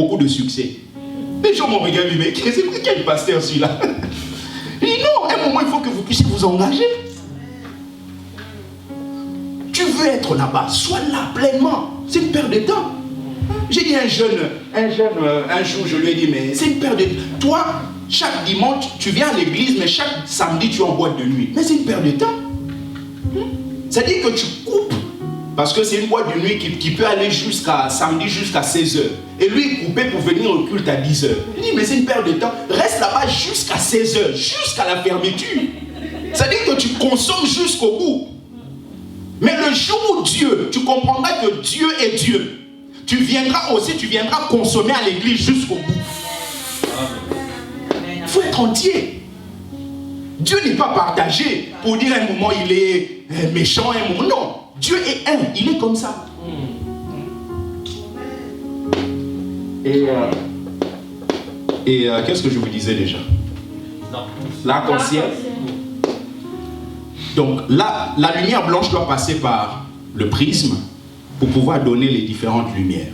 beaucoup de succès. Les gens m'ont regardé, mais quel pasteur celui-là? Je dis non, à un moment il faut que vous puissiez vous engager. Tu veux être là-bas, sois là pleinement. C'est une perte de temps. J'ai dit à un jour, je lui ai dit, mais c'est une perte de temps. Toi, chaque dimanche, tu viens à l'église, mais chaque samedi, tu es en boîte de nuit. Mais c'est une perte de temps. C'est-à-dire que tu coupes. Parce que c'est une boîte de nuit qui peut aller samedi jusqu'à 16h. Et lui, il coupait pour venir au culte à 10h. Il dit, mais c'est une perte de temps. Reste là-bas jusqu'à 16h, jusqu'à la fermeture. C'est-à-dire que tu consommes jusqu'au bout. Mais le jour où tu comprendras que Dieu est Dieu, tu viendras consommer à l'église jusqu'au bout. Il faut être entier. Dieu n'est pas partagé pour dire un moment il est méchant, un moment non. Dieu est un, il est comme ça. Et qu'est-ce que je vous disais déjà? L'arc-en-ciel. Donc là, la lumière blanche doit passer par le prisme pour pouvoir donner les différentes lumières.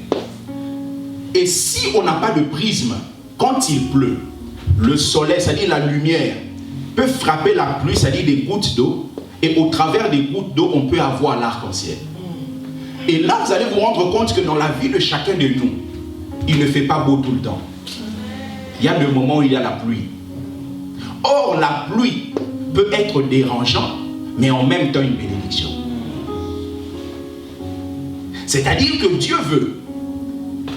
Et si on n'a pas de prisme, quand il pleut, le soleil, c'est-à-dire la lumière, peut frapper la pluie, c'est-à-dire des gouttes d'eau, et au travers des gouttes d'eau, on peut avoir l'arc-en-ciel. Et là, vous allez vous rendre compte que dans la vie de chacun de nous, il ne fait pas beau tout le temps. Il y a des moments où il y a la pluie. Or, la pluie peut être dérangeante, mais en même temps une bénédiction. C'est-à-dire que Dieu veut,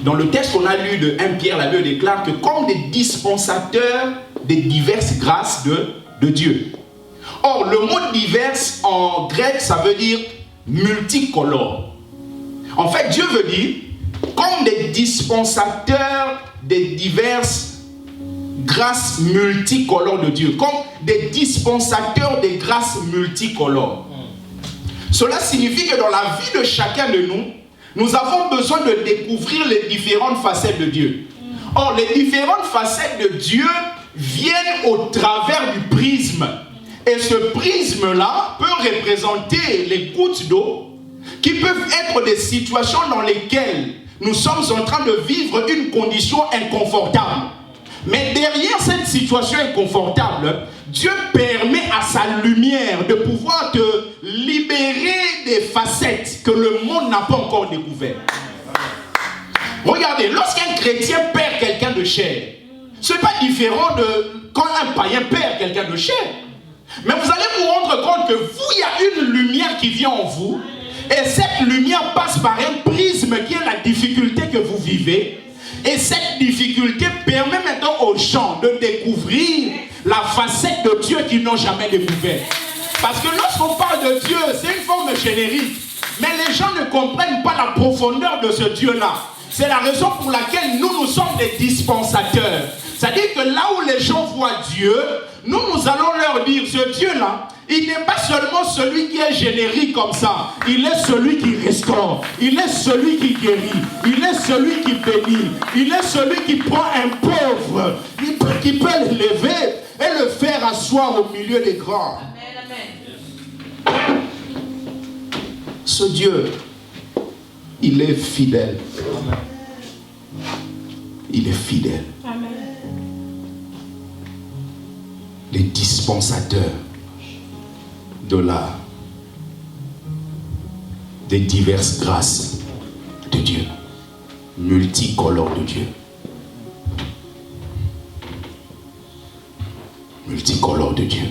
dans le texte qu'on a lu de 1 Pierre, la Bible déclare que comme des dispensateurs des diverses grâces de Dieu. Or, le mot diverses en grec, ça veut dire multicolore. En fait, Dieu veut dire comme des dispensateurs des diverses grâces multicolores de Dieu. Comme des dispensateurs des grâces multicolores. Cela signifie que dans la vie de chacun de nous, nous avons besoin de découvrir les différentes facettes de Dieu. Or, les différentes facettes de Dieu viennent au travers du prisme. Et ce prisme-là peut représenter les gouttes d'eau qui peuvent être des situations dans lesquelles nous sommes en train de vivre une condition inconfortable. Mais derrière cette situation inconfortable, Dieu permet à sa lumière de pouvoir te libérer des facettes que le monde n'a pas encore découvertes. Regardez, lorsqu'un chrétien perd quelqu'un de chair, ce n'est pas différent de quand un païen perd quelqu'un de chair. Mais vous allez vous rendre compte que vous, il y a une lumière qui vient en vous, et cette lumière passe par un prisme qui est la difficulté que vous vivez. Et cette difficulté permet maintenant aux gens de découvrir la facette de Dieu qu'ils n'ont jamais découvert. Parce que lorsqu'on parle de Dieu, c'est une forme générique. Mais les gens ne comprennent pas la profondeur de ce Dieu-là. C'est la raison pour laquelle nous sommes des dispensateurs. C'est-à-dire que là où les gens voient Dieu, nous allons leur dire, ce Dieu-là, il n'est pas seulement celui qui est générique comme ça. Il est celui qui restaure. Il est celui qui guérit. Il est celui qui bénit. Il est celui qui prend un pauvre, qui peut l'élever et le faire asseoir au milieu des grands. Amen. Ce Dieu, il est fidèle. Il est fidèle. Amen. Les dispensateurs des diverses grâces de Dieu, multicolores de Dieu. Multicolores de Dieu.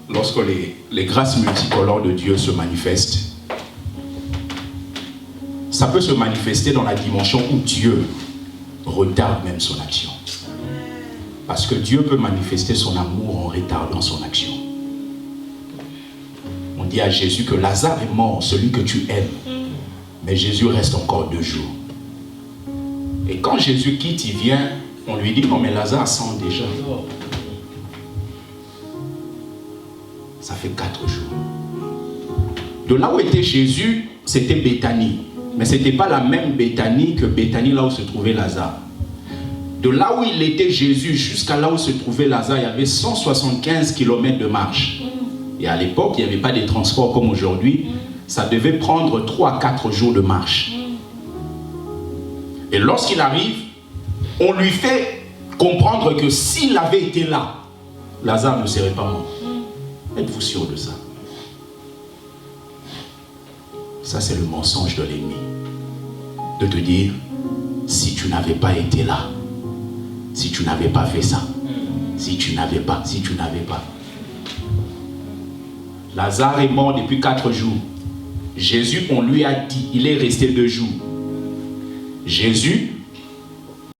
Lorsque les grâces multicolores de Dieu se manifestent, ça peut se manifester dans la dimension où Dieu retarde même son action. Parce que Dieu peut manifester son amour en retardant son action. On dit à Jésus que Lazare est mort, celui que tu aimes. Mais Jésus reste encore 2 jours. Et quand Jésus quitte, il vient, on lui dit non mais Lazare sent déjà. Ça fait 4 jours. De là où était Jésus, c'était Béthanie. Mais ce n'était pas la même Béthanie que Béthanie là où se trouvait Lazare. De là où il était Jésus jusqu'à là où se trouvait Lazare, il y avait 175 km de marche. Et à l'époque, il n'y avait pas de transports comme aujourd'hui. ça devait prendre 3 à 4 jours de marche. Et lorsqu'il arrive, on lui fait comprendre que s'il avait été là, Lazare ne serait pas mort. Êtes-vous sûr de ça? Ça, c'est le mensonge de l'ennemi. De te dire, si tu n'avais pas été là, si tu n'avais pas fait ça, si tu n'avais pas. Lazare est mort depuis 4 jours. Jésus, on lui a dit, il est resté 2 jours. Jésus